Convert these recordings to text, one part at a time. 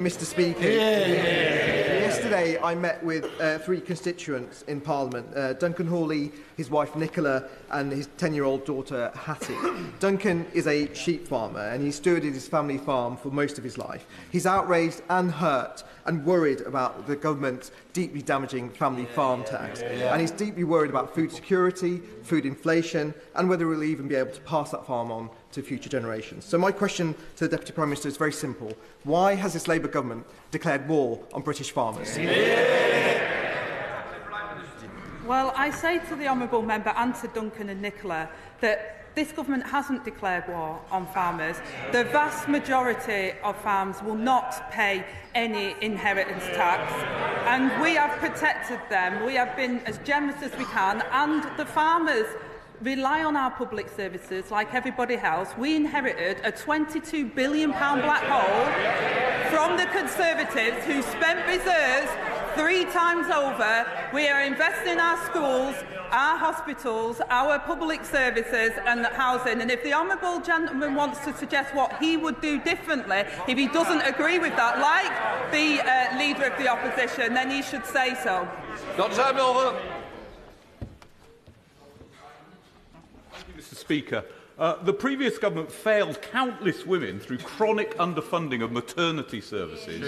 Mr. Speaker, yesterday I met with three constituents in Parliament, Duncan Hawley, his wife Nicola and his 10-year-old daughter Hattie. Duncan is a sheep farmer and he stewarded his family farm for most of his life. He's outraged and hurt and worried about the government's deeply damaging family farm tax. And he's deeply worried about food security, food inflation and whether we'll even be able to pass that farm on to future generations. So my question to the Deputy Prime Minister is very simple. Why has this Labour government declared war on British farmers? Well, I say to the honourable member and to Duncan and Nicola that this government hasn't declared war on farmers. The vast majority of farms will not pay any inheritance tax, and we have protected them. We have been as generous as we can, and the farmers rely on our public services like everybody else. We inherited a £22 billion black hole from the Conservatives, who spent reserves 3 times over. We are investing in our schools, our hospitals, our public services and housing. And if the honourable gentleman wants to suggest what he would do differently, if he doesn't agree with that, like the Leader of the Opposition, then he should say so. Mr. Speaker, the previous government failed countless women through chronic underfunding of maternity services.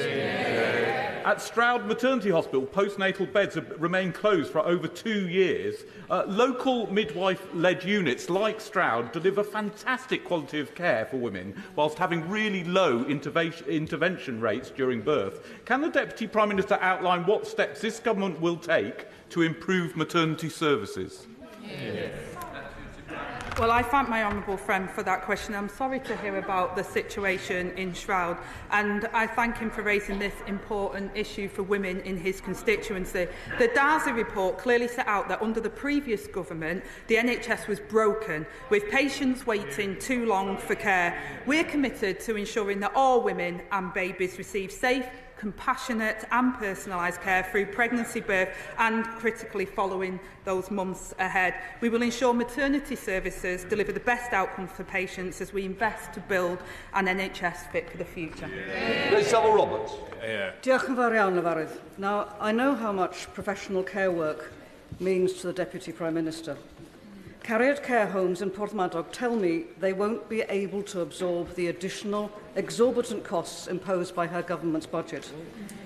At Stroud Maternity Hospital, postnatal beds have remained closed for over 2 years. Local midwife-led units like Stroud deliver fantastic quality of care for women whilst having really low intervention rates during birth. Can the Deputy Prime Minister outline what steps this government will take to improve maternity services? Well, I thank my honourable friend for that question. I'm sorry to hear about the situation in Stroud, and I thank him for raising this important issue for women in his constituency. The Darcy report clearly set out that under the previous government, the NHS was broken, with patients waiting too long for care. We're committed to ensuring that all women and babies receive safe, compassionate and personalised care through pregnancy, birth and, critically, following those months ahead. We will ensure maternity services deliver the best outcomes for patients as we invest to build an NHS fit for the future. Roberts. Diolch yn fawr iawn, Lefarydd. Now, I know how much professional care work means to the Deputy Prime Minister. Carried care homes in Porthmadog tell me they won't be able to absorb the additional exorbitant costs imposed by her government's budget.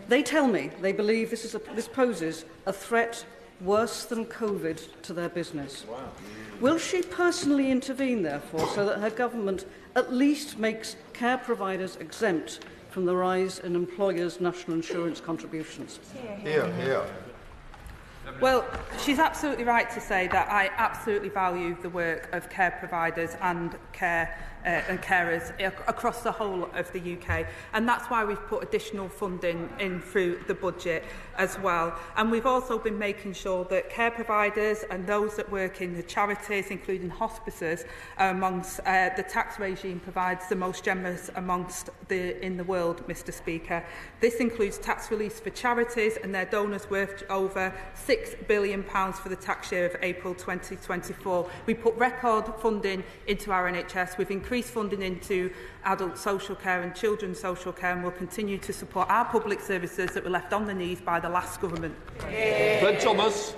They tell me they believe this poses a threat worse than COVID to their business. Wow. Will she personally intervene, therefore, so that her government at least makes care providers exempt from the rise in employers' national insurance contributions? Well, she's absolutely right to say that I absolutely value the work of care providers and carers across the whole of the UK, and that's why we've put additional funding in through the budget as well. And we've also been making sure that care providers and those that work in the charities, including hospices, amongst the tax regime provides the most generous amongst in the world, Mr. Speaker. This includes tax release for charities and their donors worth over £6 billion for the tax year of April 2024. We put record funding into our NHS. We've increased funding into adult social care and children's social care, and will continue to support our public services that were left on the knees by the last government. Ben Thomas.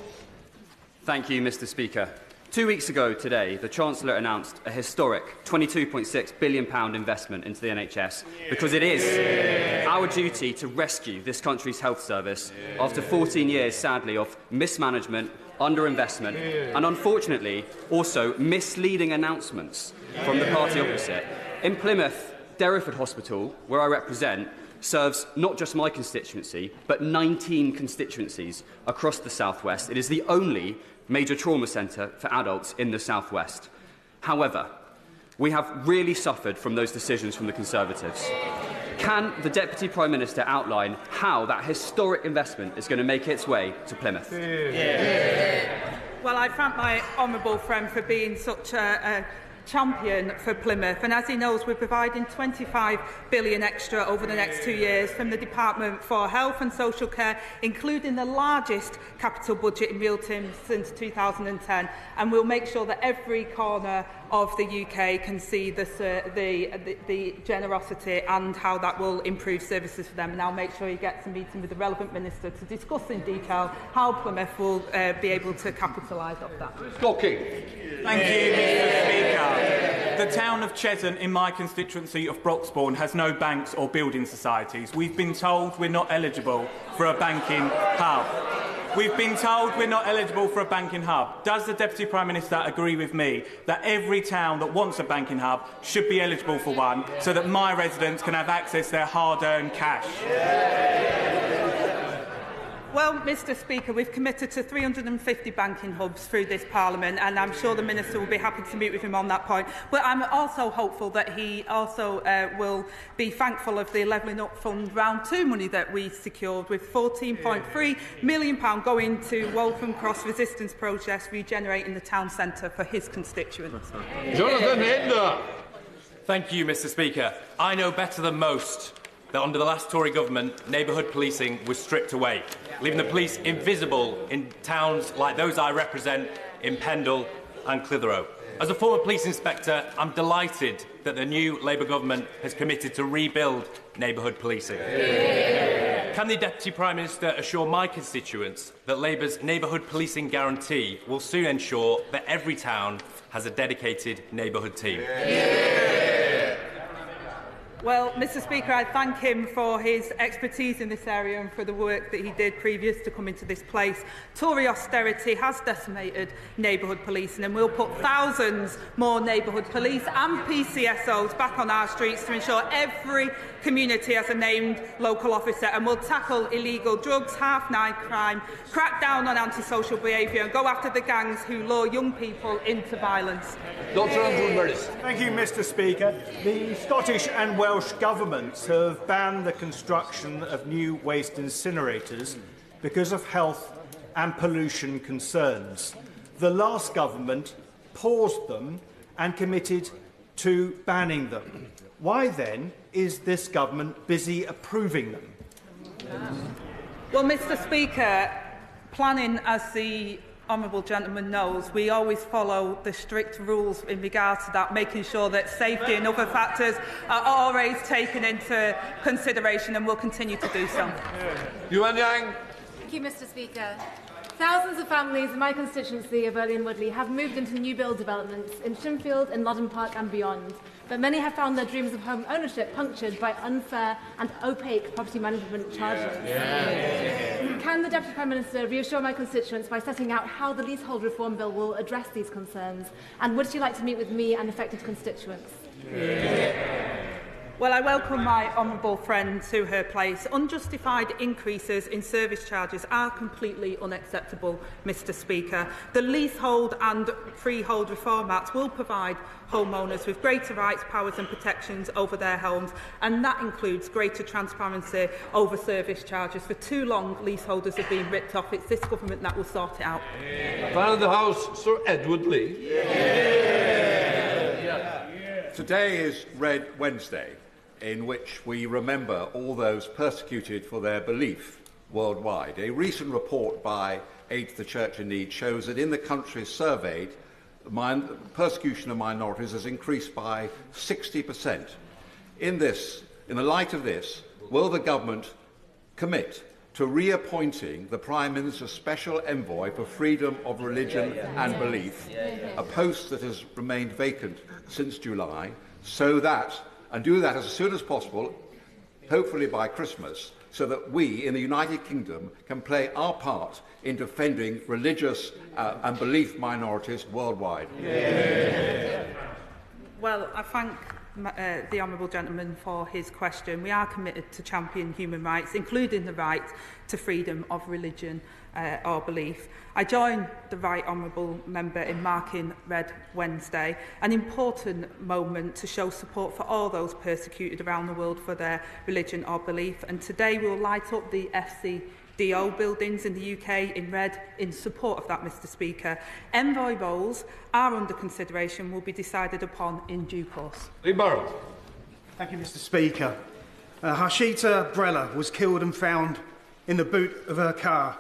Thank you, Mr. Speaker. 2 weeks ago today, the Chancellor announced a historic £22.6 billion investment into the NHS because it is our duty to rescue this country's health service after 14 years, sadly, of mismanagement, underinvestment and, unfortunately, also misleading announcements from the party opposite. In Plymouth, Derriford Hospital, where I represent, serves not just my constituency, but 19 constituencies across the South West. It is the only major trauma centre for adults in the South West. However, we have really suffered from those decisions from the Conservatives. Can the Deputy Prime Minister outline how that historic investment is going to make its way to Plymouth? Well, I thank my honourable friend for being such a champion for Plymouth, and as he knows, we're providing £25 billion extra over the next 2 years from the Department for Health and Social Care, including the largest capital budget in real terms since 2010, and we'll make sure that every corner of the UK can see the generosity and how that will improve services for them. And I'll make sure he gets a meeting with the relevant minister to discuss in detail how Plymouth will be able to capitalise off that. Thank you, Mr. Speaker. The town of Cheshunt in my constituency of Broxbourne has no banks or building societies. We've been told we're not eligible for a banking hub. We've been told we're not eligible for a banking hub. Does the Deputy Prime Minister agree with me that every town that wants a banking hub should be eligible for one so that my residents can have access to their hard-earned cash? Well, Mr. Speaker, we've committed to 350 banking hubs through this Parliament, and I'm sure the Minister will be happy to meet with him on that point. But I'm also hopeful that he also will be thankful of the Levelling Up Fund Round 2 money that we secured, with £14.3 million going to Waltham Cross Resistance Project, regenerating the town centre for his constituents. Jonathan Hinder. Thank you, Mr. Speaker. I know better than most that under the last Tory government, neighbourhood policing was stripped away, leaving the police invisible in towns like those I represent in Pendle and Clitheroe. As a former police inspector, I'm delighted that the new Labour government has committed to rebuild neighbourhood policing. Can the Deputy Prime Minister assure my constituents that Labour's neighbourhood policing guarantee will soon ensure that every town has a dedicated neighbourhood team? Well, Mr. Speaker, I thank him for his expertise in this area and for the work that he did previous to coming to this place. Tory austerity has decimated neighbourhood policing, and we'll put thousands more neighbourhood police and PCSOs back on our streets to ensure every community has a named local officer, and we'll tackle illegal drugs, half-night crime, crack down on antisocial behaviour and go after the gangs who lure young people into violence. Dr. Andrew Burris. Thank you, Mr. Speaker. The Scottish and Welsh governments have banned the construction of new waste incinerators because of health and pollution concerns. The last government paused them and committed to banning them. Why then is this government busy approving them? Well, Mr. Speaker, planning, as the honourable gentleman knows, we always follow the strict rules in regard to that, making sure that safety and other factors are always taken into consideration, and will continue to do so. Yuan Yang. Thank you, Mr. Speaker. Thousands of families in my constituency of Early and Woodley have moved into new build developments in Shimfield, in Loddon Park and beyond, but many have found their dreams of home ownership punctured by unfair and opaque property management charges. Can the Deputy Prime Minister reassure my constituents by setting out how the Leasehold Reform Bill will address these concerns, and would she like to meet with me and affected constituents? Well, I welcome my honourable friend to her place. Unjustified increases in service charges are completely unacceptable, Mr. Speaker. The Leasehold and Freehold Reform Act will provide homeowners with greater rights, powers and protections over their homes, and that includes greater transparency over service charges. For too long, leaseholders have been ripped off. It's this government that will sort it out. Man of the House, Sir Edward Lee. Today is Red Wednesday, in which we remember all those persecuted for their belief worldwide. A recent report by Aid to the Church in Need shows that in the countries surveyed, persecution of minorities has increased by 60%. In the light of this, will the government commit to reappointing the Prime Minister's Special Envoy for Freedom of Religion and Belief, a post that has remained vacant since July, and do that as soon as possible, hopefully by Christmas, so that we in the United Kingdom can play our part in defending religious and belief minorities worldwide? Well, I thank the honourable gentleman for his question. We are committed to champion human rights, including the right to freedom of religion or belief. I join the right honourable member in marking Red Wednesday, an important moment to show support for all those persecuted around the world for their religion or belief. And today we will light up the FCDO buildings in the UK in red in support of that, Mr. Speaker. Envoy roles are under consideration, will be decided upon in due course. Lee Burrow. Thank you, Mr. Speaker. Harshita Brella was killed and found in the boot of her car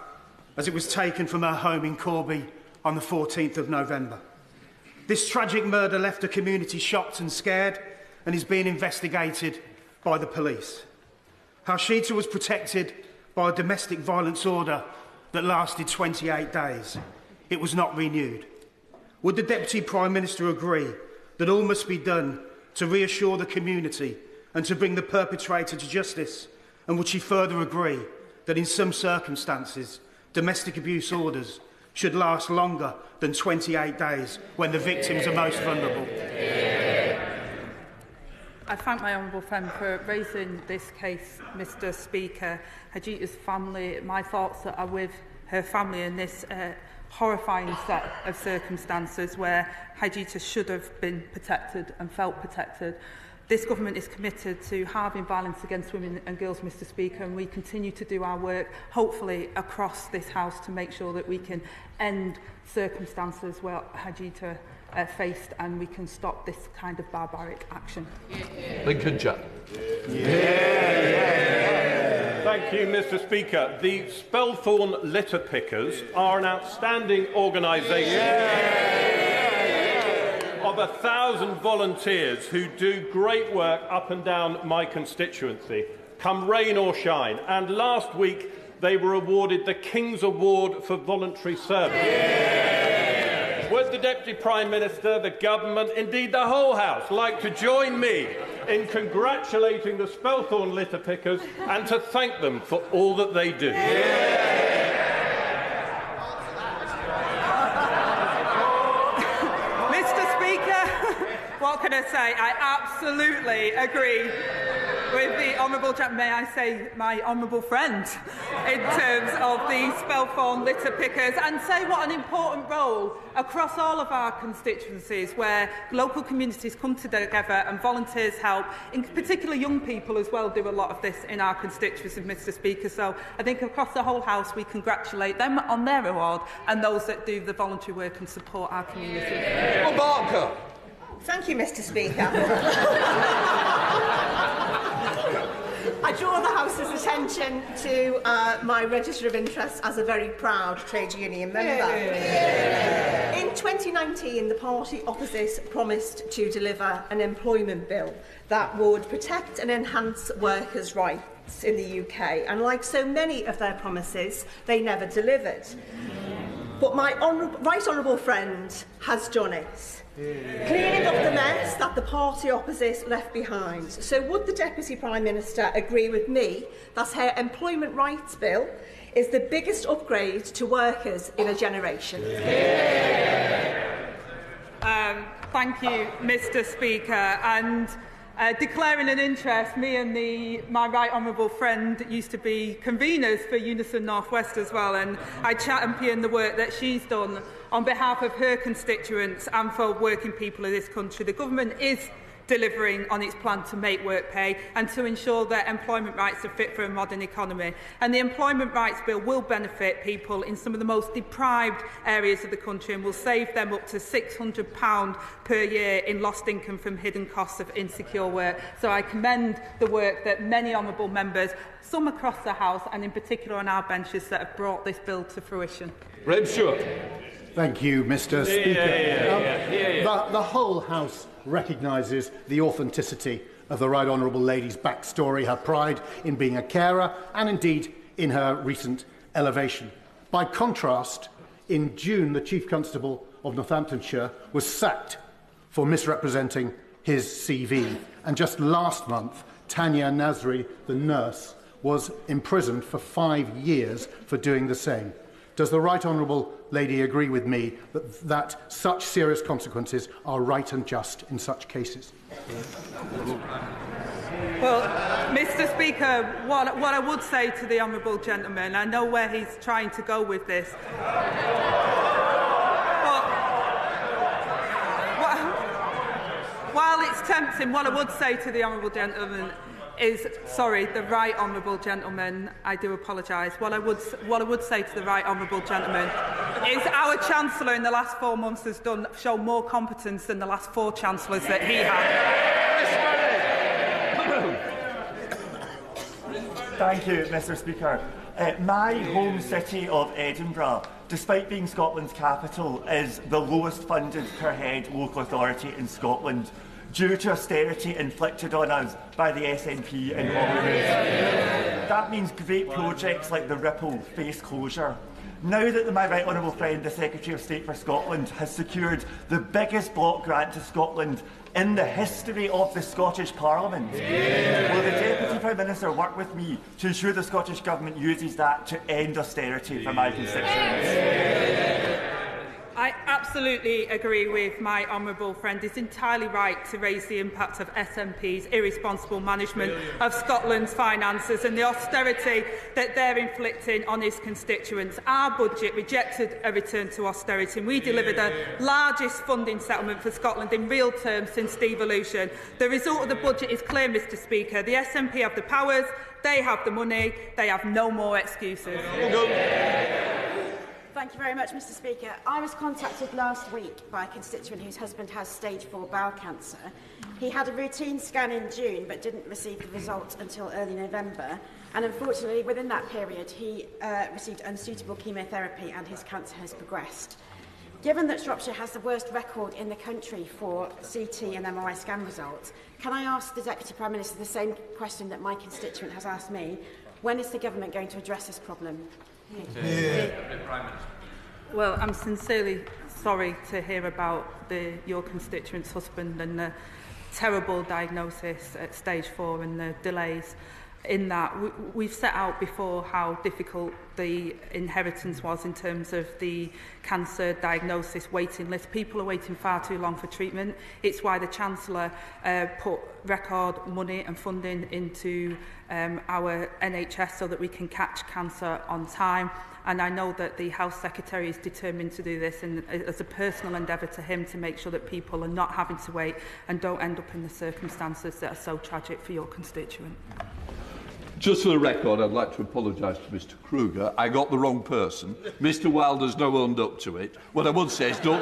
as it was taken from her home in Corby on the 14th of November. This tragic murder left the community shocked and scared and is being investigated by the police. Harshita was protected by a domestic violence order that lasted 28 days. It was not renewed. Would the Deputy Prime Minister agree that all must be done to reassure the community and to bring the perpetrator to justice? And would she further agree that in some circumstances, domestic abuse orders should last longer than 28 days when the victims are most vulnerable? I thank my honourable friend for raising this case, Mr Speaker. Hajita's family, my thoughts are with her family in this horrifying set of circumstances where Hajita should have been protected and felt protected. This government is committed to halving violence against women and girls, Mr Speaker, and we continue to do our work, hopefully across this House, to make sure that we can end circumstances where Hajita faced and we can stop this kind of barbaric action. Lincoln Jack. Thank you, Mr Speaker. The Spelthorne Litter Pickers are an outstanding organisation of 1,000 volunteers who do great work up and down my constituency, come rain or shine. And last week they were awarded the King's Award for Voluntary Service. Would the Deputy Prime Minister, the Government, indeed the whole House, like to join me in congratulating the Spelthorne Litter Pickers and to thank them for all that they do? What can I say? I absolutely agree with the honourable may I say my honourable friend in terms of the Spelthorne litter pickers, and say what an important role across all of our constituencies where local communities come together and volunteers help, in particular young people as well do a lot of this in our constituencies, Mr Speaker. So I think across the whole House we congratulate them on their award and those that do the voluntary work and support our community. Well, Barker. Thank you, Mr Speaker. I draw the House's attention to my register of interest as a very proud trade union member. In 2019, the party opposite promised to deliver an employment bill that would protect and enhance workers' rights in the UK, and like so many of their promises, they never delivered. But my right honourable friend has done it. Cleaning up the mess that the party opposite left behind. So would the Deputy Prime Minister agree with me that her employment rights bill is the biggest upgrade to workers in a generation? Thank you, Mr Speaker. And declaring an interest, me and my right honourable friend used to be conveners for Unison North West as well, and I champion the work that she's done on behalf of her constituents and for working people of this country. The government is delivering on its plan to make work pay and to ensure that employment rights are fit for a modern economy. And the Employment Rights Bill will benefit people in some of the most deprived areas of the country and will save them up to £600 per year in lost income from hidden costs of insecure work. So I commend the work that many honourable members, some across the House and in particular on our benches, that have brought this bill to fruition. Reb Stewart. Thank you, Mr Speaker. The whole House recognises the authenticity of the Right Honourable Lady's backstory, her pride in being a carer, and indeed in her recent elevation. By contrast, in June, the Chief Constable of Northamptonshire was sacked for misrepresenting his CV. And just last month, Tanya Nasri, the nurse, was imprisoned for 5 years for doing the same. Does the Right Honourable Lady agree with me that such serious consequences are right and just in such cases? Well, Mr Speaker, what I would say to the honourable gentleman, I know where he's trying to go with this, but while it's tempting, what I would say to the honourable gentleman is, sorry, the right honourable gentleman, I do apologise. What I would say to the right honourable gentleman is our Chancellor in the last 4 months has shown more competence than the last 4 Chancellors that he had. Thank you, Mr Speaker. My home city of Edinburgh despite being Scotland's capital, is the lowest funded per head local authority in Scotland, due to austerity inflicted on us by the SNP in Holyrood. That means great projects like the Ripple face closure. Now that my right honourable friend, the Secretary of State for Scotland, has secured the biggest block grant to Scotland in the history of the Scottish Parliament, will the Deputy Prime Minister work with me to ensure the Scottish Government uses that to end austerity for my constituents? I absolutely agree with my honourable friend. It's entirely right to raise the impact of SNP's irresponsible management of Scotland's finances and the austerity that they're inflicting on his constituents. Our budget rejected a return to austerity, and we delivered the largest funding settlement for Scotland in real terms since devolution. The result of the budget is clear, Mr Speaker. The SNP have the powers, they have the money, they have no more excuses. Thank you very much, Mr Speaker. I was contacted last week by a constituent whose husband has stage 4 bowel cancer. He had a routine scan in June but didn't receive the results until early November. And unfortunately, within that period, he received unsuitable chemotherapy and his cancer has progressed. Given that Shropshire has the worst record in the country for CT and MRI scan results, can I ask the Deputy Prime Minister the same question that my constituent has asked me? When is the government going to address this problem? Well, I'm sincerely sorry to hear about your constituent's husband and the terrible diagnosis at stage 4 and the delays in that. We've set out before how difficult the inheritance was in terms of the cancer diagnosis waiting list. People are waiting far too long for treatment. It's why the Chancellor put record money and funding into our NHS so that we can catch cancer on time. And I know that the Health Secretary is determined to do this, and it's a personal endeavour to him to make sure that people are not having to wait and don't end up in the circumstances that are so tragic for your constituent. Just for the record, I'd like to apologise to Mr Kruger. I got the wrong person. Mr Wilder's now owned up to it. What I would say is don't...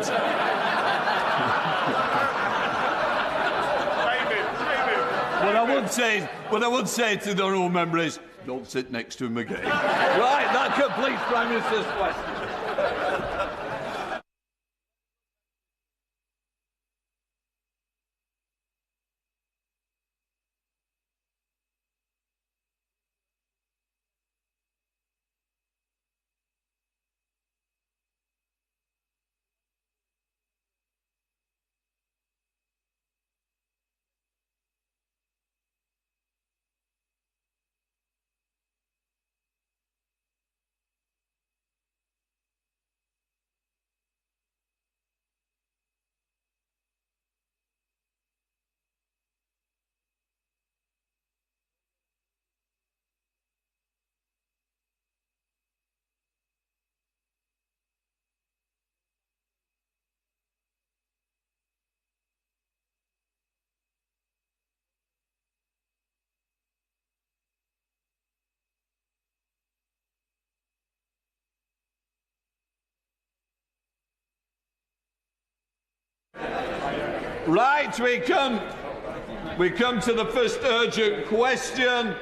What I would say to the honourable member is, don't sit next to him again. Right, that completes Prime Minister's question. Right, we come to the first urgent question.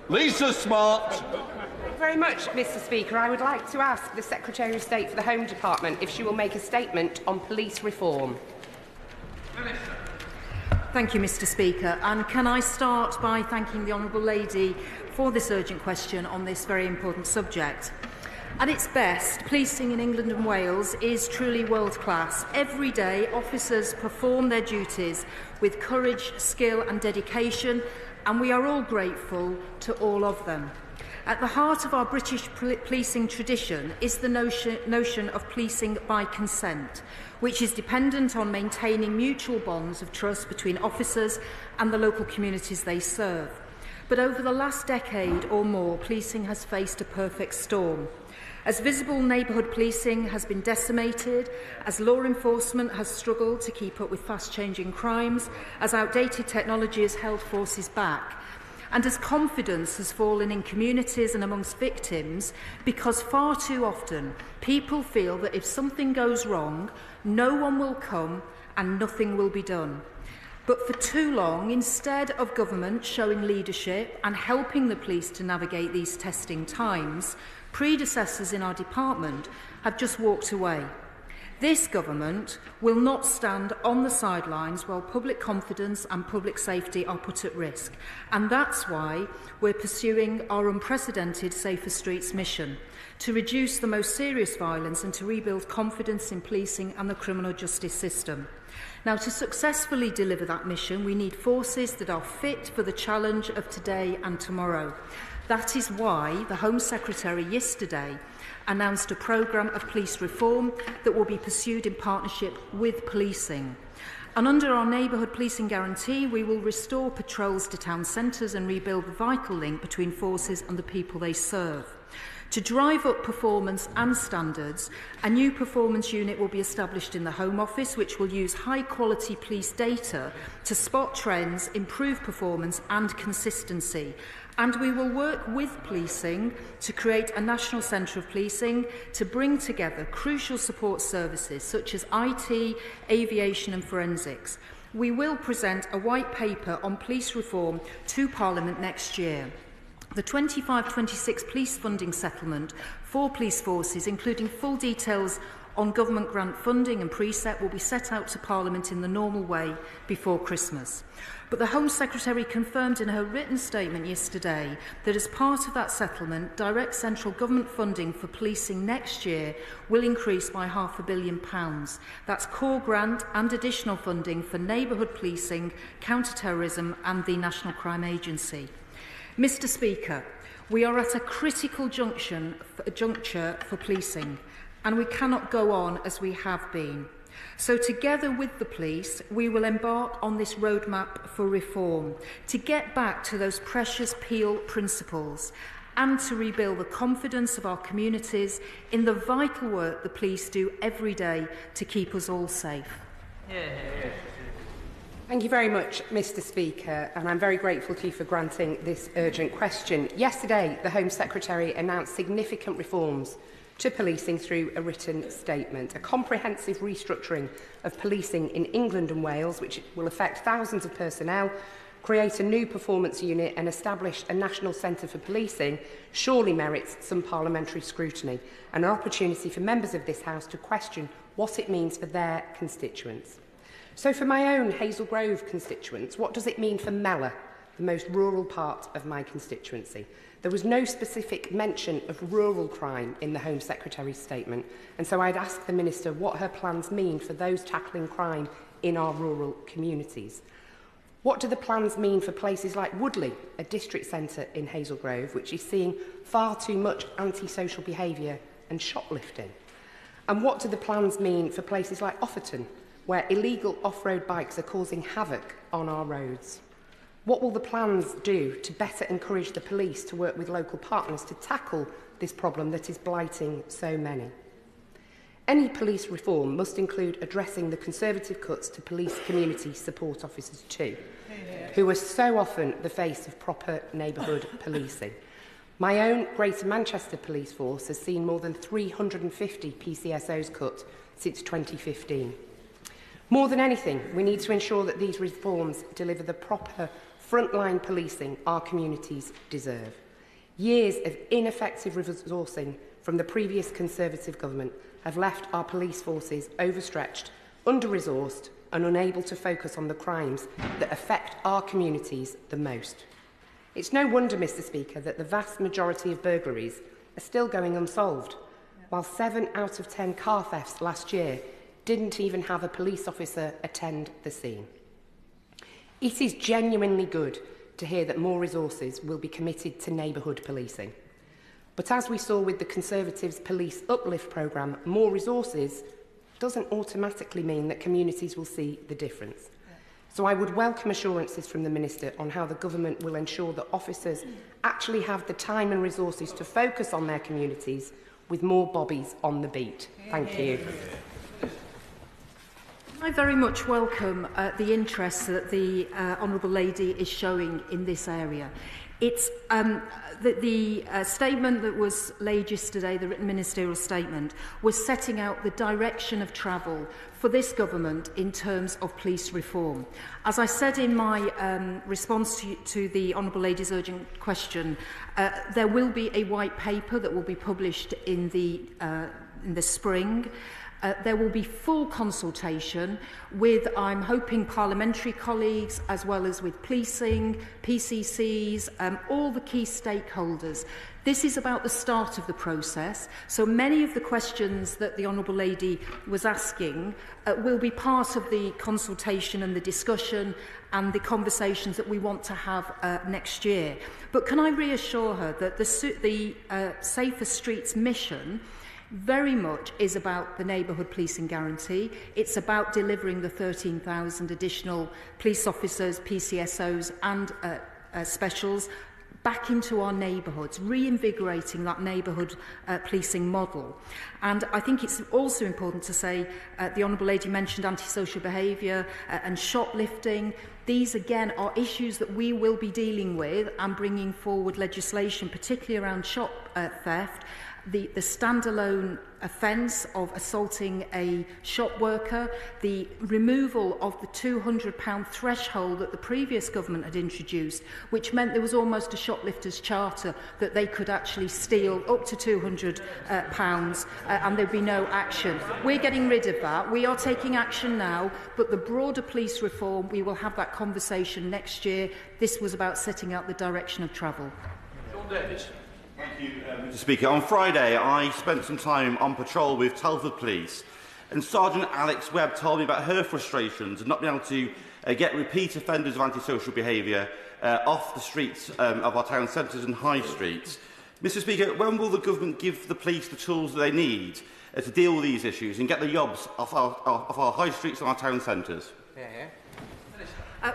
Lisa Smart. Thank you very much, Mr Speaker. I would like to ask the Secretary of State for the Home Department if she will make a statement on police reform. Thank you, Mr Speaker. And can I start by thanking the Honourable Lady for this urgent question on this very important subject. At its best, policing in England and Wales is truly world-class. Every day, officers perform their duties with courage, skill and dedication, and we are all grateful to all of them. At the heart of our British policing tradition is the notion of policing by consent, which is dependent on maintaining mutual bonds of trust between officers and the local communities they serve. But over the last decade or more, policing has faced a perfect storm. As visible neighbourhood policing has been decimated, as law enforcement has struggled to keep up with fast-changing crimes, as outdated technology has held forces back, and as confidence has fallen in communities and amongst victims, because far too often people feel that if something goes wrong, no one will come and nothing will be done. But for too long, instead of government showing leadership and helping the police to navigate these testing times, predecessors in our department have just walked away. This government will not stand on the sidelines while public confidence and public safety are put at risk. And that's why we're pursuing our unprecedented Safer Streets mission, to reduce the most serious violence and to rebuild confidence in policing and the criminal justice system. Now, to successfully deliver that mission, we need forces that are fit for the challenge of today and tomorrow. That is why the Home Secretary yesterday announced a programme of police reform that will be pursued in partnership with policing. And under our neighbourhood policing guarantee, we will restore patrols to town centres and rebuild the vital link between forces and the people they serve. To drive up performance and standards, a new performance unit will be established in the Home Office, which will use high-quality police data to spot trends, improve performance and consistency. And we will work with policing to create a national centre of policing to bring together crucial support services such as IT, aviation and forensics. We will present a white paper on police reform to Parliament next year. The 25-26 police funding settlement for police forces, including full details on government grant funding and precept, will be set out to Parliament in the normal way before Christmas. But the Home Secretary confirmed in her written statement yesterday that as part of that settlement, direct central government funding for policing next year will increase by £500 million. That's core grant and additional funding for neighbourhood policing, counter-terrorism and the National Crime Agency. Mr Speaker, we are at a critical juncture for policing, and we cannot go on as we have been. So together with the police, we will embark on this roadmap for reform to get back to those precious Peel principles and to rebuild the confidence of our communities in the vital work the police do every day to keep us all safe. Thank you very much, Mr Speaker, and I'm very grateful to you for granting this urgent question. Yesterday, the Home Secretary announced significant reforms to policing through a written statement, a comprehensive restructuring of policing in England and Wales, which will affect thousands of personnel, create a new performance unit and establish a national centre for policing, surely merits some parliamentary scrutiny and an opportunity for members of this House to question what it means for their constituents. So for my own Hazel Grove constituents, what does it mean for Mellor, the most rural part of my constituency? There was no specific mention of rural crime in the Home Secretary's statement, and so I'd ask the Minister what her plans mean for those tackling crime in our rural communities. What do the plans mean for places like Woodley, a district centre in Hazel Grove, which is seeing far too much antisocial behaviour and shoplifting? And what do the plans mean for places like Offerton, where illegal off-road bikes are causing havoc on our roads? What will the plans do to better encourage the police to work with local partners to tackle this problem that is blighting so many? Any police reform must include addressing the Conservative cuts to police community support officers too, who are so often the face of proper neighbourhood policing. My own Greater Manchester Police Force has seen more than 350 PCSOs cut since 2015. More than anything, we need to ensure that these reforms deliver the proper frontline policing our communities deserve. Years of ineffective resourcing from the previous Conservative government have left our police forces overstretched, under-resourced and unable to focus on the crimes that affect our communities the most. It's no wonder, Mr Speaker, that the vast majority of burglaries are still going unsolved, while 7 out of 10 car thefts last year didn't even have a police officer attend the scene. It is genuinely good to hear that more resources will be committed to neighbourhood policing. But as we saw with the Conservatives' Police Uplift programme, more resources doesn't automatically mean that communities will see the difference. So I would welcome assurances from the Minister on how the government will ensure that officers actually have the time and resources to focus on their communities with more bobbies on the beat. Thank you. I very much welcome the interest that the Honourable Lady is showing in this area. It's the statement that was laid yesterday, the written ministerial statement, was setting out the direction of travel for this government in terms of police reform. As I said in my response to the Honourable Lady's urgent question, there will be a white paper that will be published in the spring. There will be full consultation with, I'm hoping, parliamentary colleagues, as well as with policing, PCCs, all the key stakeholders. This is about the start of the process, so many of the questions that the Honourable Lady was asking will be part of the consultation and the discussion and the conversations that we want to have next year. But can I reassure her that the Safer Streets mission very much is about the neighbourhood policing guarantee. It's about delivering the 13,000 additional police officers, PCSOs and specials back into our neighbourhoods, reinvigorating that neighbourhood policing model. And I think it's also important to say, the Honourable Lady mentioned antisocial behaviour and shoplifting. These, again, are issues that we will be dealing with and bringing forward legislation, particularly around shop theft. The standalone offence of assaulting a shop worker, the removal of the £200 threshold that the previous government had introduced, which meant there was almost a shoplifter's charter that they could actually steal up to £200 and there'd be no action. We're getting rid of that. We are taking action now, but the broader police reform, we will have that conversation next year. This was about setting out the direction of travel. John Davis. Thank you, Mr. Speaker. On Friday, I spent some time on patrol with Telford Police, and Sergeant Alex Webb told me about her frustrations of not being able to get repeat offenders of antisocial behaviour off the streets of our town centres and high streets. Mr. Speaker, when will the government give the police the tools that they need to deal with these issues and get the yobs off our high streets and our town centres?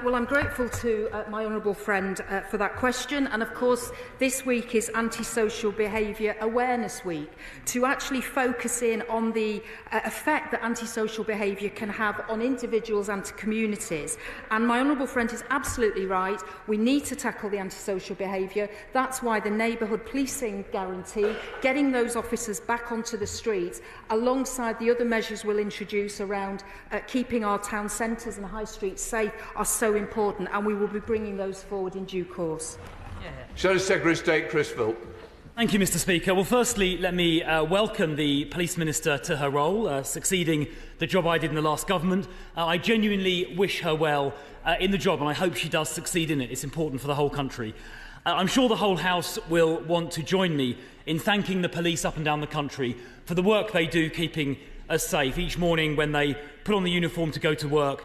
Well, I'm grateful to my honourable friend for that question. And of course, this week is Antisocial Behaviour Awareness Week, to actually focus in on the effect that antisocial behaviour can have on individuals and to communities. And my honourable friend is absolutely right. We need to tackle the antisocial behaviour. That's why the neighbourhood policing guarantee, getting those officers back onto the streets, alongside the other measures we'll introduce around keeping our town centres and high streets safe, are so important, and we will be bringing those forward in due course. Shadow Secretary of State Chris Philp. Thank you, Mr. Speaker. Well, firstly, let me welcome the Police Minister to her role, succeeding the job I did in the last government. I genuinely wish her well in the job, and I hope she does succeed in it. It's important for the whole country. I'm sure the whole House will want to join me in thanking the police up and down the country for the work they do keeping us safe. Each morning when they put on the uniform to go to work,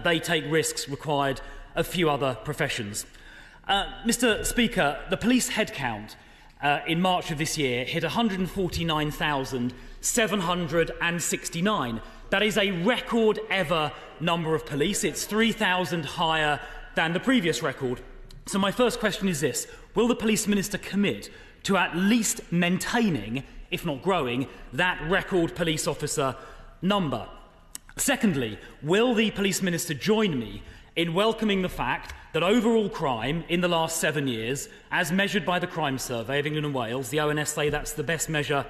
they take risks required of few other professions. Mr. Speaker, the police headcount in March of this year hit 149,769. That is a record ever number of police. It's 3,000 higher than the previous record. So my first question is this: will the Police Minister commit to at least maintaining, if not growing, that record police officer number? Secondly, will the Police Minister join me in welcoming the fact that overall crime in the last 7 years, as measured by the Crime Survey of England and Wales, the ONS say that's the best measure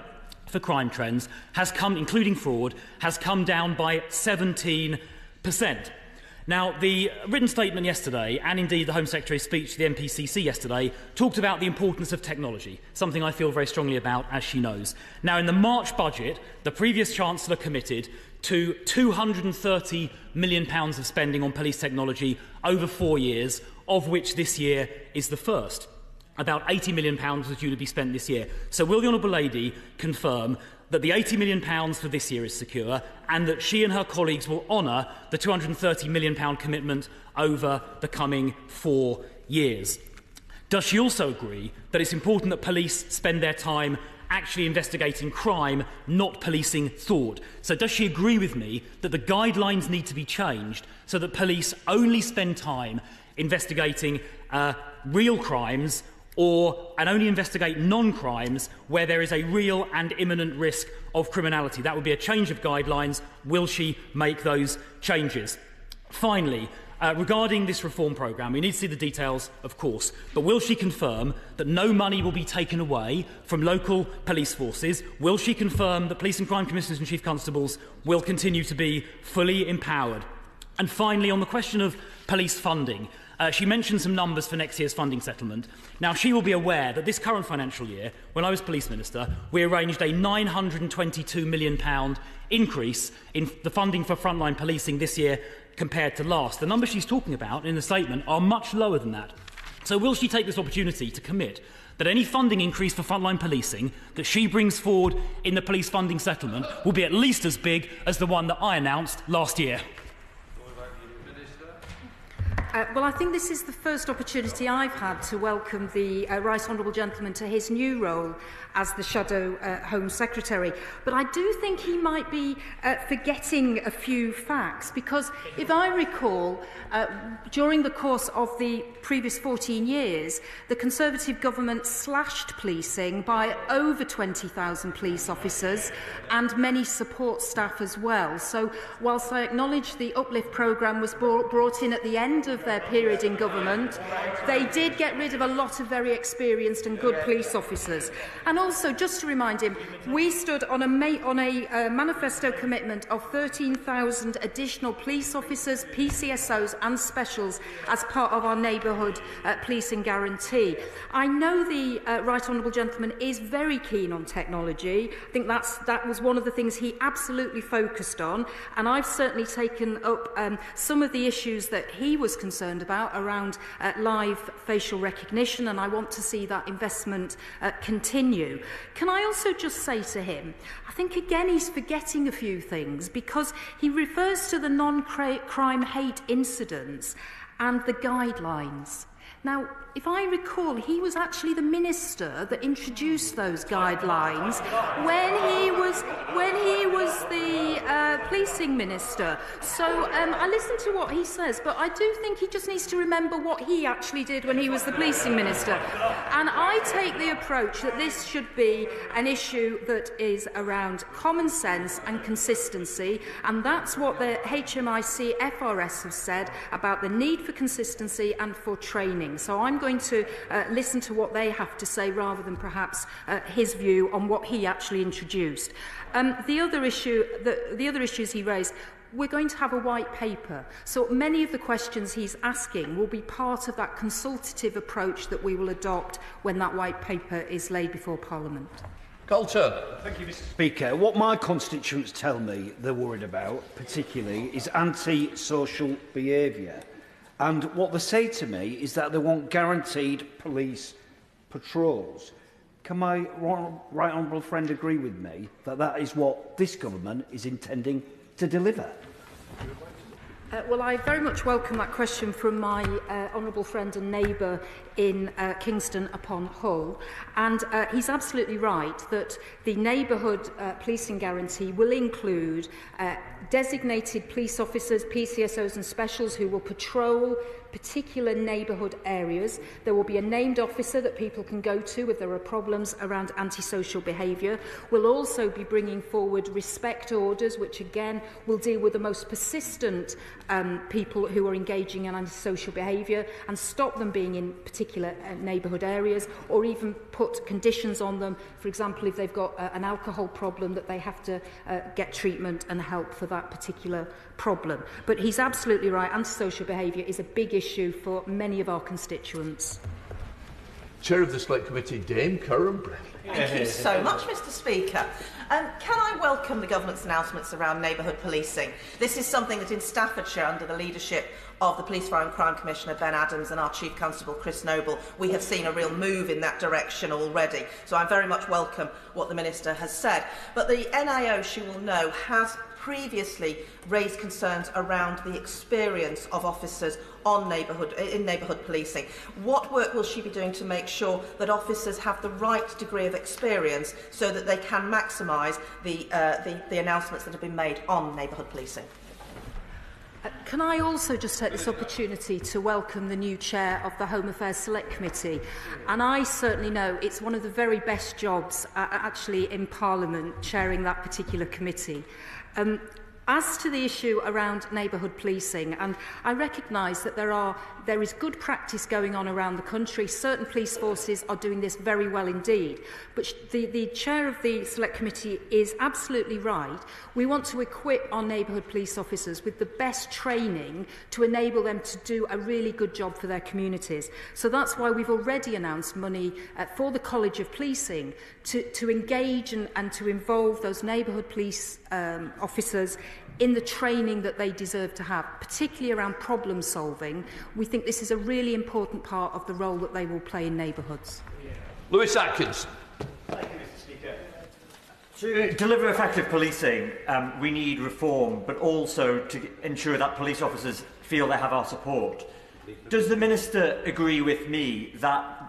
for crime trends, has come, including fraud, has come down by 17%. Now, the written statement yesterday, and indeed the Home Secretary's speech to the MPCC yesterday, talked about the importance of technology, something I feel very strongly about, as she knows. Now, in the March budget, the previous Chancellor committed to £230 million of spending on police technology over 4 years, of which this year is the first. About £80 million was due to be spent this year. So will the Honourable Lady confirm that the £80 million for this year is secure, and that she and her colleagues will honour the £230 million commitment over the coming 4 years? Does she also agree that it's important that police spend their time actually investigating crime, not policing thought? So does she agree with me that the guidelines need to be changed so that police only spend time investigating real crimes and only investigate non-crimes where there is a real and imminent risk of criminality? That would be a change of guidelines. Will she make those changes? Finally, Regarding this reform programme, we need to see the details, of course, but will she confirm that no money will be taken away from local police forces? Will she confirm that police and crime commissioners and chief constables will continue to be fully empowered? And finally, on the question of police funding, she mentioned some numbers for next year's funding settlement. Now, she will be aware that this current financial year, when I was police minister, we arranged a £922 million increase in the funding for frontline policing this year compared to last. The numbers she's talking about in the statement are much lower than that. So will she take this opportunity to commit that any funding increase for frontline policing that she brings forward in the police funding settlement will be at least as big as the one that I announced last year? Well, I think this is the first opportunity I've had to welcome the Right Honourable Gentleman to his new role as the Shadow Home Secretary. But I do think he might be forgetting a few facts, because if I recall, during the course of the previous 14 years, the Conservative government slashed policing by over 20,000 police officers and many support staff as well. So whilst I acknowledge the Uplift programme was brought in at the end of their period in government, they did get rid of a lot of very experienced and good police officers. And also, just to remind him, we stood on a manifesto commitment of 13,000 additional police officers, PCSOs and specials as part of our neighbourhood policing guarantee. I know the Right Honourable Gentleman is very keen on technology. I think that was one of the things he absolutely focused on, and I've certainly taken up some of the issues that he was concerned about around live facial recognition, and I want to see that investment continue. Can I also just say to him, I think again he's forgetting a few things, because he refers to the non-crime hate incidents and the guidelines. Now, if I recall, he was actually the minister that introduced those guidelines when he was the policing minister. So I listened to what he says, but I do think he just needs to remember what he actually did when he was the policing minister. And I take the approach that this should be an issue that is around common sense and consistency, and that's what the HMIC FRS have said about the need for consistency and for training. So I'm going to listen to what they have to say rather than perhaps his view on what he actually introduced. The other issues he raised, we're going to have a white paper. So many of the questions he's asking will be part of that consultative approach that we will adopt when that white paper is laid before Parliament. Coulter. Thank you, Mr. Speaker. What my constituents tell me they're worried about, particularly, is anti-social behaviour. And what they say to me is that they want guaranteed police patrols. Can my right honourable friend agree with me that that is what this government is intending to deliver? Well, I very much welcome that question from my honourable friend and neighbour in Kingston upon Hull. And he's absolutely right that the neighbourhood policing guarantee will include designated police officers, PCSOs and specials who will patrol particular neighbourhood areas. There will be a named officer that people can go to if there are problems around antisocial behaviour. We'll also be bringing forward respect orders, which again will deal with the most persistent people who are engaging in antisocial behaviour and stop them being in particular neighbourhood areas, or even put conditions on them, for example, if they've got an alcohol problem, that they have to get treatment and help for that particular problem. But he's absolutely right, antisocial behaviour is a big issue for many of our constituents. Chair of the Select Committee, Dame Karen Bradley. Thank you so much, Mr. Speaker. Can I welcome the government's announcements around neighbourhood policing? This is something that in Staffordshire, under the leadership of the Police, Fire and Crime Commissioner Ben Adams and our Chief Constable Chris Noble, we have seen a real move in that direction already. So I very much welcome what the Minister has said. But the NIO, she will know, has previously raised concerns around the experience of officers in neighbourhood policing. What work will she be doing to make sure that officers have the right degree of experience so that they can maximise the announcements that have been made on neighbourhood policing? Can I also just take this opportunity to welcome the new chair of the Home Affairs Select Committee? And I certainly know it's one of the very best jobs actually in Parliament, chairing that particular committee. As to the issue around neighbourhood policing, and I recognise that there is good practice going on around the country. Certain police forces are doing this very well indeed. But the chair of the Select Committee is absolutely right. We want to equip our neighbourhood police officers with the best training to enable them to do a really good job for their communities. So that's why we've already announced money for the College of Policing to engage and to involve those neighbourhood police officers in the training that they deserve to have, particularly around problem solving. We think this is a really important part of the role that they will play in neighbourhoods. Lewis Atkinson. Thank you, Mr. Speaker. To deliver effective policing, we need reform, but also to ensure that police officers feel they have our support. Does the Minister agree with me that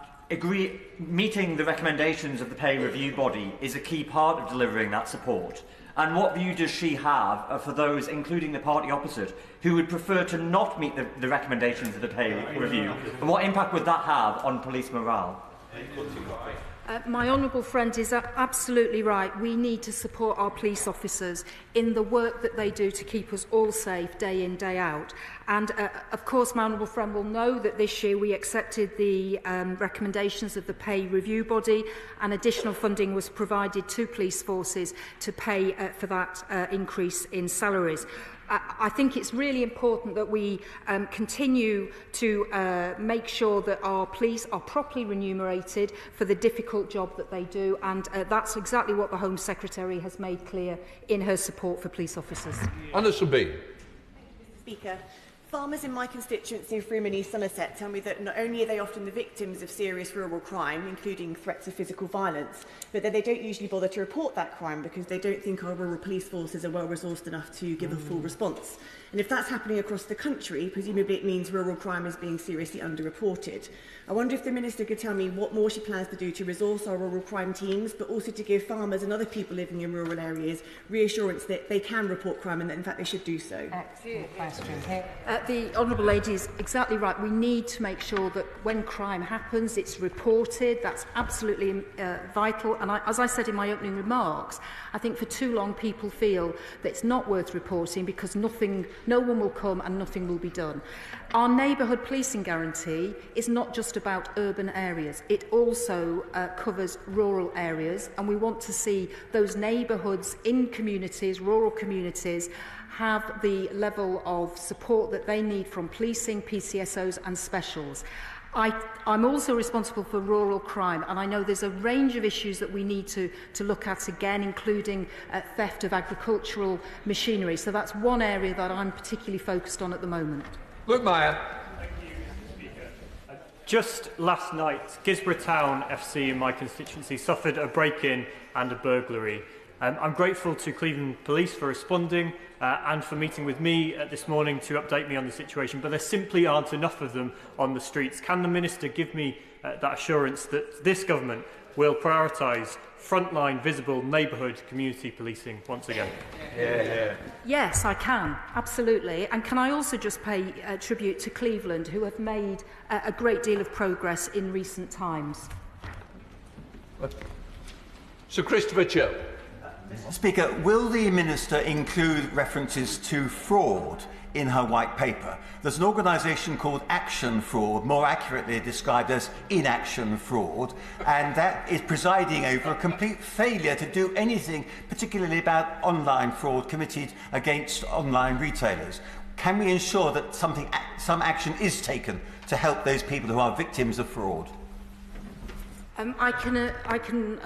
meeting the recommendations of the pay review body is a key part of delivering that support? And what view does she have for those, including the party opposite, who would prefer to not meet the recommendations of the pay review? And what impact would that have on police morale? My honourable friend is absolutely right. We need to support our police officers in the work that they do to keep us all safe day in, day out. And of course, my honourable friend will know that this year we accepted the recommendations of the pay review body, and additional funding was provided to police forces to pay for that increase in salaries. I think it's really important that we continue to make sure that our police are properly remunerated for the difficult job that they do, and that's exactly what the Home Secretary has made clear in her support for police officers. Anna Sabine. Mr. Speaker, farmers in my constituency of Freeman and East Somerset tell me that not only are they often the victims of serious rural crime, including threats of physical violence, but that they don't usually bother to report that crime because they don't think our rural police forces are well resourced enough to give a full response. And if that's happening across the country, presumably it means rural crime is being seriously underreported. I wonder if the Minister could tell me what more she plans to do to resource our rural crime teams, but also to give farmers and other people living in rural areas reassurance that they can report crime and that in fact they should do so. Excellent question. The Honourable Lady is exactly right. We need to make sure that when crime happens, it's reported. That's absolutely vital. And as I said in my opening remarks, I think for too long people feel that it's not worth reporting because no one will come and nothing will be done. Our neighbourhood policing guarantee is not just about urban areas. It also covers rural areas, and we want to see those neighbourhoods in communities, rural communities, have the level of support that they need from policing, PCSOs and specials. I'm also responsible for rural crime, and I know there's a range of issues that we need to look at again, including theft of agricultural machinery. So that's one area that I'm particularly focused on at the moment. Luke Meyer. Just last night, Gisborough Town FC in my constituency suffered a break-in and a burglary. I'm grateful to Cleveland Police for responding and for meeting with me this morning to update me on the situation, but there simply aren't enough of them on the streets. Can the Minister give me that assurance that this government will prioritise frontline, visible neighbourhood community policing once again? Yes, I can, absolutely. And can I also just pay tribute to Cleveland, who have made a great deal of progress in recent times. Sir Christopher Chill. Mr. Speaker, will the Minister include references to fraud in her white paper? There's an organisation called Action Fraud, more accurately described as Inaction Fraud, and that is presiding over a complete failure to do anything, particularly about online fraud committed against online retailers. Can we ensure that some action is taken to help those people who are victims of fraud? I can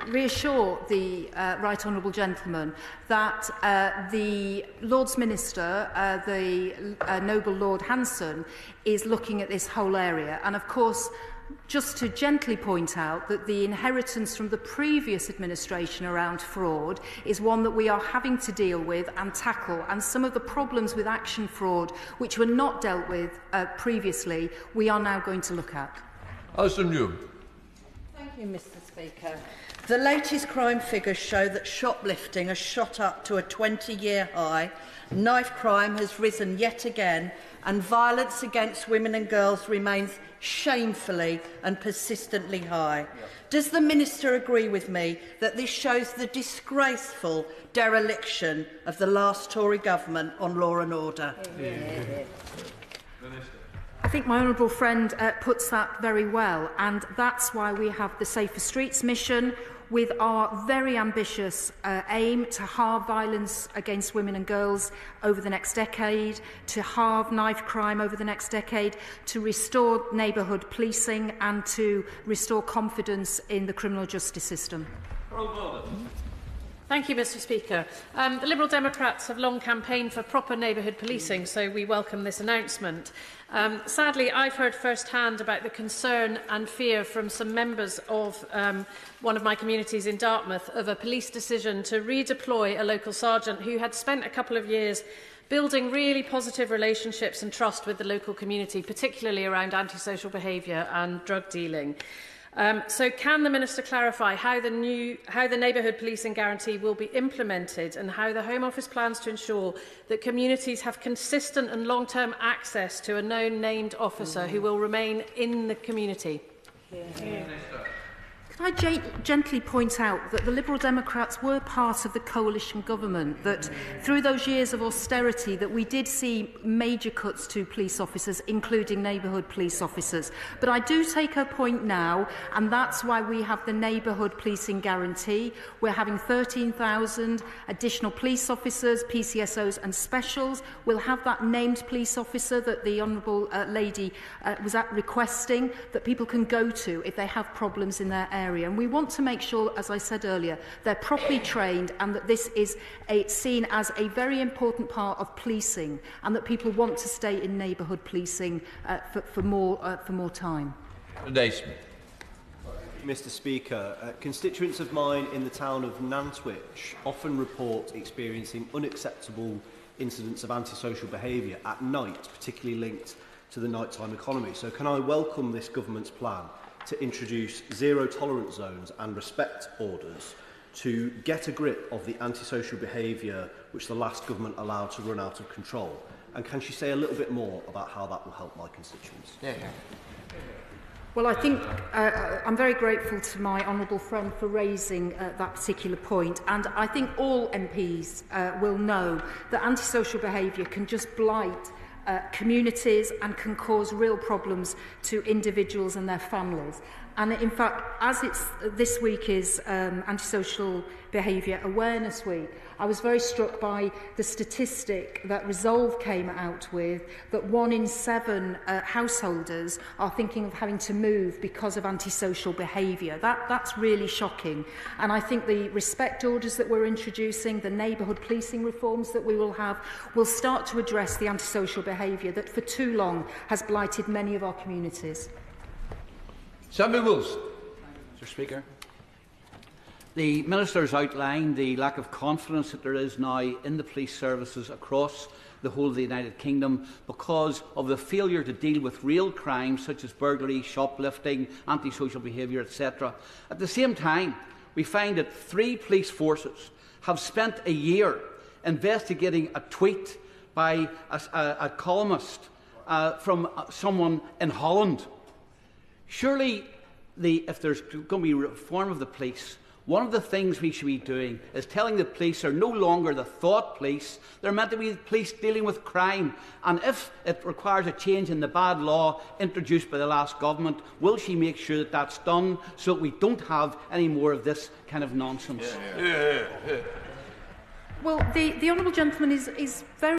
reassure the right honourable gentleman that the Lord's Minister, the Noble Lord Hanson, is looking at this whole area. And of course, just to gently point out that the inheritance from the previous administration around fraud is one that we are having to deal with and tackle. And some of the problems with action fraud, which were not dealt with previously, we are now going to look at. Alison Newman. Thank you, Mr. Speaker. The latest crime figures show that shoplifting has shot up to a 20-year high. Knife crime has risen yet again, and violence against women and girls remains shamefully and persistently high. Does the Minister agree with me that this shows the disgraceful dereliction of the last Tory government on law and order? I think my honourable friend puts that very well, and that's why we have the Safer Streets mission, with our very ambitious aim to halve violence against women and girls over the next decade, to halve knife crime over the next decade, to restore neighbourhood policing and to restore confidence in the criminal justice system. Thank you, Mr Speaker. The Liberal Democrats have long campaigned for proper neighbourhood policing, so we welcome this announcement. Sadly, I've heard first-hand about the concern and fear from some members of one of my communities in Dartmouth of a police decision to redeploy a local sergeant who had spent a couple of years building really positive relationships and trust with the local community, particularly around antisocial behaviour and drug dealing. So can the Minister clarify how the neighbourhood policing guarantee will be implemented and how the Home Office plans to ensure that communities have consistent and long-term access to a known named officer who will remain in the community? Can I gently point out that the Liberal Democrats were part of the coalition government, that through those years of austerity that we did see major cuts to police officers, including neighbourhood police officers. But I do take her point now, and that's why we have the neighbourhood policing guarantee. We're having 13,000 additional police officers, PCSOs and specials. We'll have that named police officer that the Honourable Lady was requesting, that people can go to if they have problems in their area. And we want to make sure, as I said earlier, they're properly trained and that this is seen as a very important part of policing and that people want to stay in neighbourhood policing for more time. Mr Speaker, constituents of mine in the town of Nantwich often report experiencing unacceptable incidents of antisocial behaviour at night, particularly linked to the nighttime economy. So can I welcome this government's plan to introduce zero-tolerance zones and respect orders to get a grip of the antisocial behaviour which the last government allowed to run out of control? And can she say a little bit more about how that will help my constituents? Well, I think I'm very grateful to my honourable friend for raising that particular point, and I think all MPs will know that antisocial behaviour can just blight communities and can cause real problems to individuals and their families. And in fact, as this week is Antisocial Behaviour Awareness Week, I was very struck by the statistic that Resolve came out with, that 1 in 7 householders are thinking of having to move because of antisocial behaviour. That's really shocking. And I think the respect orders that we're introducing, the neighbourhood policing reforms that we will have, will start to address the antisocial behaviour that for too long has blighted many of our communities. Samuel Wilson. Mr Speaker. The Minister has outlined the lack of confidence that there is now in the police services across the whole of the United Kingdom because of the failure to deal with real crimes such as burglary, shoplifting, antisocial behaviour, etc. At the same time, we find that 3 police forces have spent a year investigating a tweet by a columnist from someone in Holland. Surely, if there's going to be reform of the police, one of the things we should be doing is telling the police they're no longer the thought police, they're meant to be the police dealing with crime. And if it requires a change in the bad law introduced by the last government, will she make sure that that's done so that we don't have any more of this kind of nonsense? Well, the honourable gentleman is very